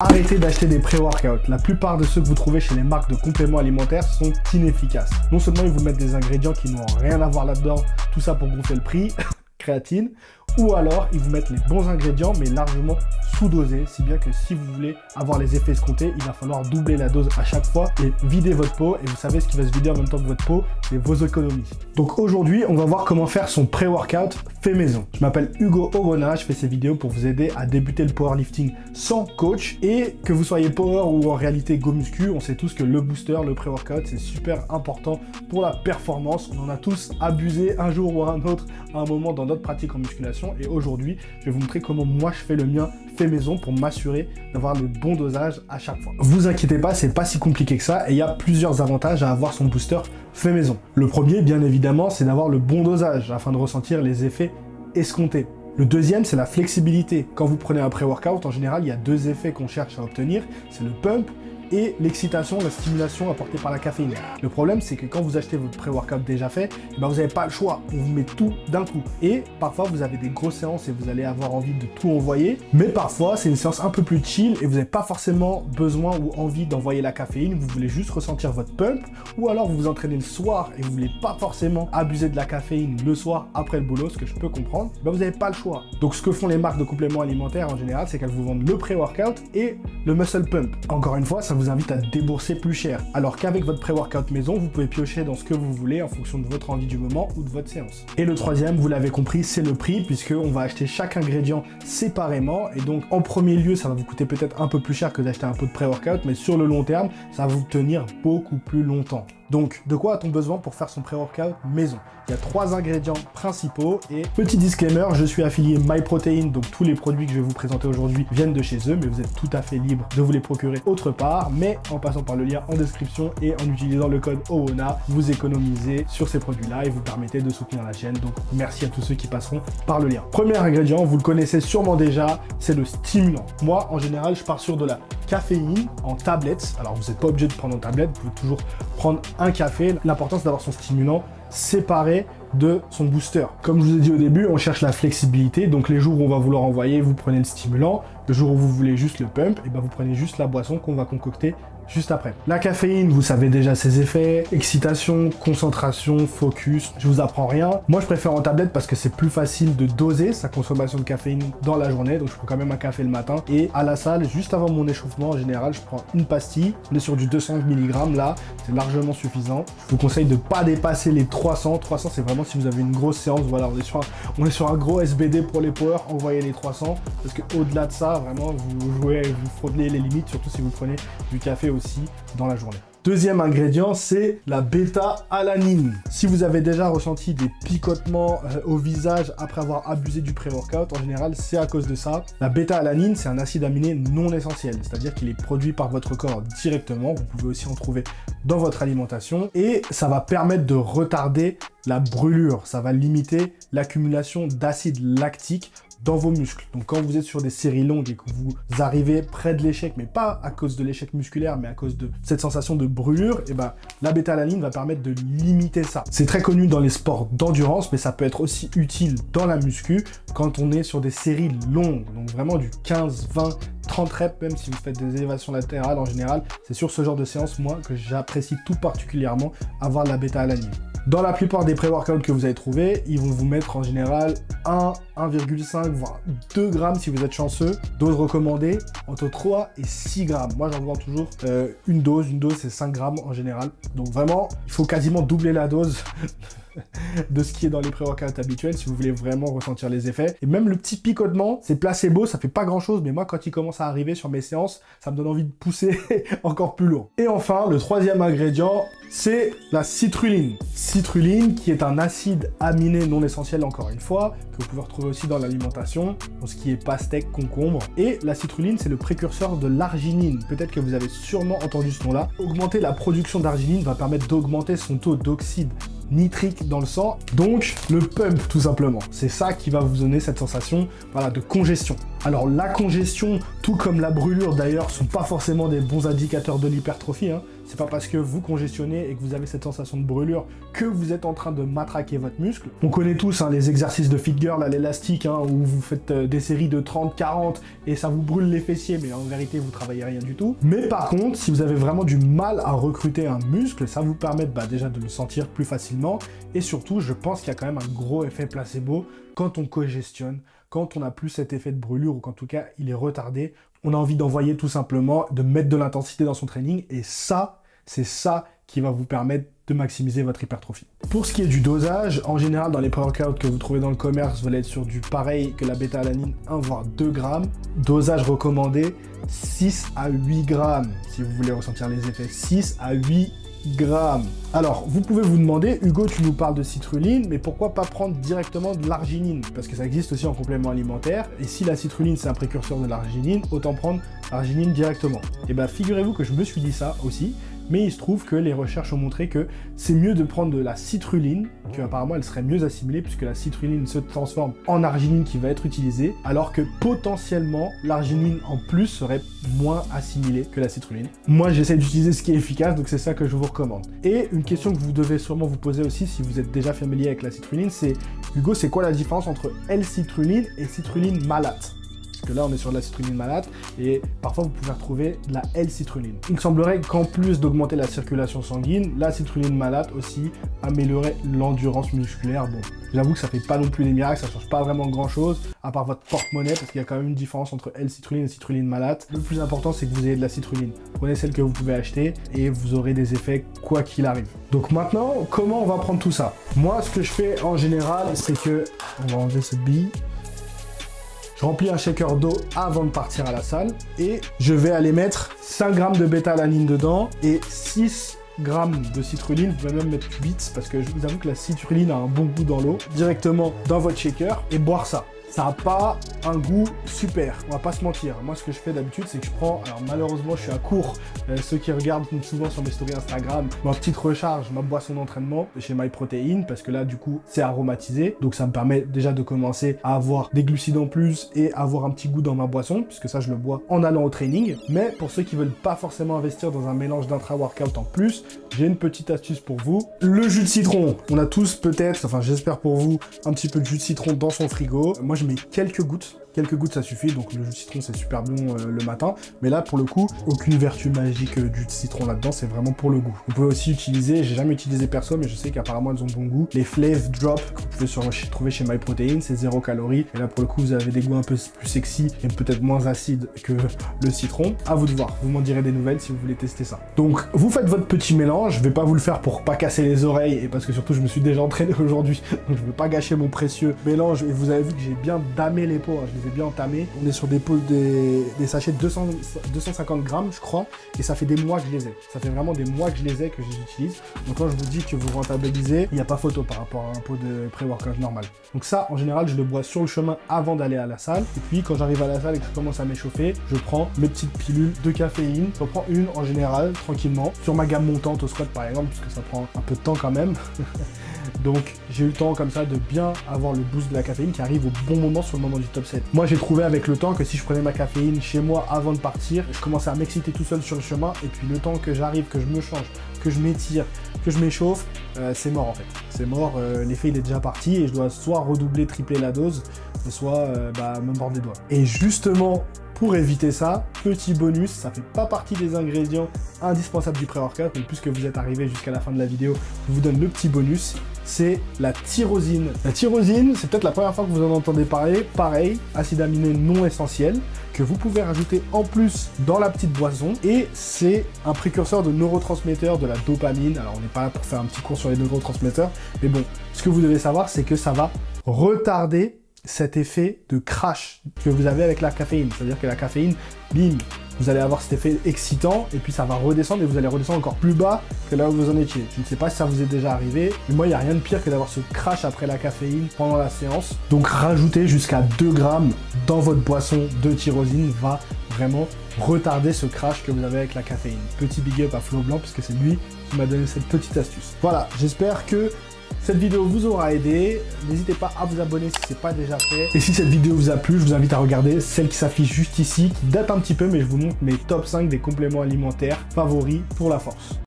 Arrêtez d'acheter des pré-workouts. La plupart de ceux que vous trouvez chez les marques de compléments alimentaires sont inefficaces. Non seulement ils vous mettent des ingrédients qui n'ont rien à voir là-dedans, tout ça pour gonfler le prix, créatine, ou alors ils vous mettent les bons ingrédients mais largement sous-dosés, si bien que si vous voulez avoir les effets escomptés, il va falloir doubler la dose à chaque fois et vider votre peau. Et vous savez ce qui va se vider en même temps que votre peau, c'est vos économies. Donc aujourd'hui, on va voir comment faire son pré-workout fait maison. Je m'appelle Hugo Orona, je fais ces vidéos pour vous aider à débuter le powerlifting sans coach. Et que vous soyez power ou en réalité go muscu, on sait tous que le booster, le pré-workout, c'est super important pour la performance. On en a tous abusé un jour ou un autre à un moment dans notre pratique en musculation. Et aujourd'hui, je vais vous montrer comment moi je fais le mien fait maison pour m'assurer d'avoir le bon dosage à chaque fois. Vous inquiétez pas, c'est pas si compliqué que ça et il y a plusieurs avantages à avoir son booster fait maison. Le premier, bien évidemment, c'est d'avoir le bon dosage afin de ressentir les effets escomptés. Le deuxième, c'est la flexibilité. Quand vous prenez un pré-workout, en général, il y a deux effets qu'on cherche à obtenir, c'est le pump et l'excitation, la stimulation apportée par la caféine. Le problème, c'est que quand vous achetez votre pré-workout déjà fait, vous n'avez pas le choix. On vous met tout d'un coup. Et parfois, vous avez des grosses séances et vous allez avoir envie de tout envoyer. Mais parfois, c'est une séance un peu plus chill et vous n'avez pas forcément besoin ou envie d'envoyer la caféine. Vous voulez juste ressentir votre pump. Ou alors, vous vous entraînez le soir et vous voulez pas forcément abuser de la caféine le soir après le boulot, ce que je peux comprendre. Vous n'avez pas le choix. Donc, ce que font les marques de compléments alimentaires en général, c'est qu'elles vous vendent le pré-workout et le muscle pump. Encore une fois, ça vous invite à débourser plus cher. Alors qu'avec votre pré-workout maison, vous pouvez piocher dans ce que vous voulez en fonction de votre envie du moment ou de votre séance. Et le troisième, vous l'avez compris, c'est le prix, puisqu'on va acheter chaque ingrédient séparément. Et donc, en premier lieu, ça va vous coûter peut-être un peu plus cher que d'acheter un pot de pré-workout, mais sur le long terme, ça va vous tenir beaucoup plus longtemps. Donc, de quoi a-t-on besoin pour faire son pré-workout maison? Il y a 3 ingrédients principaux et petit disclaimer, je suis affilié MyProtein, donc tous les produits que je vais vous présenter aujourd'hui viennent de chez eux, mais vous êtes tout à fait libre de vous les procurer autre part, mais en passant par le lien en description et en utilisant le code ORONA, vous économisez sur ces produits-là et vous permettez de soutenir la chaîne, donc merci à tous ceux qui passeront par le lien. Premier ingrédient, vous le connaissez sûrement déjà, c'est le stimulant. Moi, en général, je pars sur de la caféine en tablette. Alors, vous n'êtes pas obligé de prendre en tablette, vous pouvez toujours prendre un café. L'important, c'est d'avoir son stimulant séparé de son booster. Comme je vous ai dit au début, on cherche la flexibilité. Donc, les jours où on va vouloir envoyer, vous prenez le stimulant. Le jour où vous voulez juste le pump, et ben vous prenez juste la boisson qu'on va concocter juste après. La caféine, vous savez déjà ses effets, excitation, concentration, focus, je vous apprends rien. Moi, je préfère en tablette parce que c'est plus facile de doser sa consommation de caféine dans la journée, donc je prends quand même un café le matin. Et à la salle, juste avant mon échauffement, en général, je prends une pastille. On est sur du 200 mg là, c'est largement suffisant. Je vous conseille de ne pas dépasser les 300. 300, c'est vraiment si vous avez une grosse séance, voilà, on est sur un gros SBD pour les power, envoyez les 300, parce que au-delà de ça, vraiment, vous frôlez les limites, surtout si vous prenez du café aussi dans la journée. Deuxième ingrédient, c'est la bêta-alanine. Si vous avez déjà ressenti des picotements au visage après avoir abusé du pré-workout, en général, c'est à cause de ça. La bêta-alanine, c'est un acide aminé non essentiel, c'est-à-dire qu'il est produit par votre corps directement. Vous pouvez aussi en trouver dans votre alimentation et ça va permettre de retarder la brûlure. Ça va limiter l'accumulation d'acide lactique dans vos muscles. Donc quand vous êtes sur des séries longues et que vous arrivez près de l'échec, mais pas à cause de l'échec musculaire, mais à cause de cette sensation de brûlure, et ben la bêta-alanine va permettre de limiter ça. C'est très connu dans les sports d'endurance, mais ça peut être aussi utile dans la muscu quand on est sur des séries longues. Donc vraiment du 15, 20, 30 reps, même si vous faites des élévations latérales en général, c'est sur ce genre de séance, moi, que j'apprécie tout particulièrement avoir de la bêta-alanine. Dans la plupart des pré-workouts que vous allez trouver, ils vont vous mettre en général 1,5 voire 2 grammes si vous êtes chanceux. Dose recommandée entre 3 et 6 grammes. Moi, j'en vends toujours une dose c'est 5 grammes en général. Donc vraiment, il faut quasiment doubler la dose de ce qui est dans les pré-workouts habituels si vous voulez vraiment ressentir les effets. Et même le petit picotement, c'est placebo, ça fait pas grand chose, mais moi quand il commence à arriver sur mes séances, ça me donne envie de pousser encore plus lourd. Et enfin, le troisième ingrédient, c'est la citrulline. Citrulline qui est un acide aminé non essentiel encore une fois, que vous pouvez retrouver aussi dans l'alimentation, dans ce qui est pastèque, concombre. Et la citrulline, c'est le précurseur de l'arginine. Peut-être que vous avez sûrement entendu ce nom-là. Augmenter la production d'arginine va permettre d'augmenter son taux d'oxyde nitrique dans le sang, donc le pump tout simplement. C'est ça qui va vous donner cette sensation, voilà, de congestion. Alors la congestion, tout comme la brûlure d'ailleurs, sont pas forcément des bons indicateurs de l'hypertrophie, hein. C'est pas parce que vous congestionnez et que vous avez cette sensation de brûlure que vous êtes en train de matraquer votre muscle. On connaît tous hein, les exercices de fit girl à l'élastique hein, où vous faites des séries de 30, 40 et ça vous brûle les fessiers, mais en vérité vous travaillez rien du tout. Mais par contre, si vous avez vraiment du mal à recruter un muscle, ça vous permet déjà de le sentir plus facilement et surtout, je pense qu'il y a quand même un gros effet placebo quand on congestionne, quand on n'a plus cet effet de brûlure ou qu'en tout cas il est retardé. On a envie d'envoyer tout simplement, de mettre de l'intensité dans son training et ça, c'est ça qui va vous permettre de maximiser votre hypertrophie. Pour ce qui est du dosage, en général dans les pré-workouts que vous trouvez dans le commerce, vous allez être sur du pareil que la bêta-alanine, 1 voire 2 grammes. Dosage recommandé, 6 à 8 grammes si vous voulez ressentir les effets. 6 à 8 grammes. Alors, vous pouvez vous demander, Hugo, tu nous parles de citrulline, mais pourquoi pas prendre directement de l'arginine? Parce que ça existe aussi en complément alimentaire, et si la citrulline c'est un précurseur de l'arginine, autant prendre l'arginine directement. Et bien, figurez-vous que je me suis dit ça aussi, mais il se trouve que les recherches ont montré que c'est mieux de prendre de la citrulline, que apparemment elle serait mieux assimilée puisque la citrulline se transforme en arginine qui va être utilisée, alors que potentiellement l'arginine en plus serait moins assimilée que la citrulline. Moi j'essaie d'utiliser ce qui est efficace, donc c'est ça que je vous recommande. Et une question que vous devez sûrement vous poser aussi si vous êêtre déjà familier avec la citrulline, c'est Hugo, c'est quoi la différence entre L-citrulline et citrulline malate? Parce que là, on est sur de la citrulline malate et parfois, vous pouvez retrouver de la L-citrulline. Il me semblerait qu'en plus d'augmenter la circulation sanguine, la citrulline malate aussi améliorerait l'endurance musculaire. Bon, j'avoue que ça fait pas non plus des miracles, ça change pas vraiment grand-chose, à part votre porte-monnaie, parce qu'il y a quand même une différence entre L-citrulline et citrulline malate. Le plus important, c'est que vous ayez de la citrulline. Prenez celle que vous pouvez acheter et vous aurez des effets quoi qu'il arrive. Donc maintenant, comment on va prendre tout ça? Moi, ce que je fais en général, c'est que... On va enlever ce billet. Je remplis un shaker d'eau avant de partir à la salle et je vais aller mettre 5 grammes de bêta-alanine dedans et 6 grammes de citrulline. Vous pouvez même mettre 8 parce que je vous avoue que la citrulline a un bon goût dans l'eau. Directement dans votre shaker et boire ça. Ça n'a pas un goût super, on va pas se mentir. Moi, ce que je fais d'habitude, c'est que je prends, alors malheureusement, je suis à court. Ceux qui regardent souvent sur mes stories Instagram, ma petite recharge, ma boisson d'entraînement chez MyProtein, parce que là, du coup, c'est aromatisé. Donc, ça me permet déjà de commencer à avoir des glucides en plus et avoir un petit goût dans ma boisson, puisque ça, je le bois en allant au training. Mais pour ceux qui veulent pas forcément investir dans un mélange d'intra-workout en plus, j'ai une petite astuce pour vous. Le jus de citron. On a tous peut-être, enfin, j'espère pour vous, un petit peu de jus de citron dans son frigo. Moi, je mets quelques gouttes ça suffit, donc le jus de citron c'est super bon le matin, mais là pour le coup aucune vertu magique du citron là-dedans, c'est vraiment pour le goût. Vous pouvez aussi utiliser, j'ai jamais utilisé perso mais je sais qu'apparemment elles ont bon goût, les Flav Drop que vous pouvez trouver chez MyProtein, c'est 0 calories et là pour le coup vous avez des goûts un peu plus sexy et peut-être moins acides que le citron. À vous de voir, vous m'en direz des nouvelles si vous voulez tester ça. Donc vous faites votre petit mélange, je vais pas vous le faire pour pas casser les oreilles et parce que surtout je me suis déjà entraîné aujourd'hui, donc je veux pas gâcher mon précieux mélange et vous avez vu que j'ai bien damé les pots, hein, je les ai bien entamés. On est sur des pots, des sachets de 250 grammes je crois et ça fait des mois que je les ai. Ça fait vraiment des mois que je les ai, que je les utilise. Donc quand je vous dis que vous rentabilisez, il n'y a pas photo par rapport à un pot de pré-workout normal. Donc ça en général je le bois sur le chemin avant d'aller à la salle et puis quand j'arrive à la salle et que je commence à m'échauffer, je prends mes petites pilules de caféine. J'en prends une en général tranquillement sur ma gamme montante au squat par exemple parce que ça prend un peu de temps quand même. Donc j'ai eu le temps comme ça de bien avoir le boost de la caféine qui arrive au bon moment sur le moment du top 7. Moi j'ai trouvé avec le temps que si je prenais ma caféine chez moi avant de partir, je commençais à m'exciter tout seul sur le chemin et puis le temps que j'arrive, que je me change, que je m'étire, que je m'échauffe, c'est mort en fait. C'est mort, l'effet il est déjà parti et je dois soit redoubler, tripler la dose, soit me mordre les doigts. Et justement, pour éviter ça, petit bonus, ça fait pas partie des ingrédients indispensables du pré-workout, mais puisque vous êtes arrivé jusqu'à la fin de la vidéo, je vous donne le petit bonus, c'est la tyrosine. La tyrosine, c'est peut-être la première fois que vous en entendez parler, pareil, acide aminé non essentiel, que vous pouvez rajouter en plus dans la petite boisson, et c'est un précurseur de neurotransmetteurs de la dopamine. Alors on n'est pas là pour faire un petit cours sur les neurotransmetteurs, mais bon, ce que vous devez savoir, c'est que ça va retarder cet effet de crash que vous avez avec la caféine. C'est-à-dire que la caféine, bim, vous allez avoir cet effet excitant et puis ça va redescendre et vous allez redescendre encore plus bas que là où vous en étiez. Je ne sais pas si ça vous est déjà arrivé, mais moi il n'y a rien de pire que d'avoir ce crash après la caféine pendant la séance. Donc rajouter jusqu'à 2 grammes dans votre boisson de tyrosine va vraiment retarder ce crash que vous avez avec la caféine. Petit big up à Flo Blanc puisque c'est lui qui m'a donné cette petite astuce. Voilà, j'espère que cette vidéo vous aura aidé. N'hésitez pas à vous abonner si ce n'est pas déjà fait. Et si cette vidéo vous a plu, je vous invite à regarder celle qui s'affiche juste ici, qui date un petit peu, mais je vous montre mes top 5 des compléments alimentaires favoris pour la force.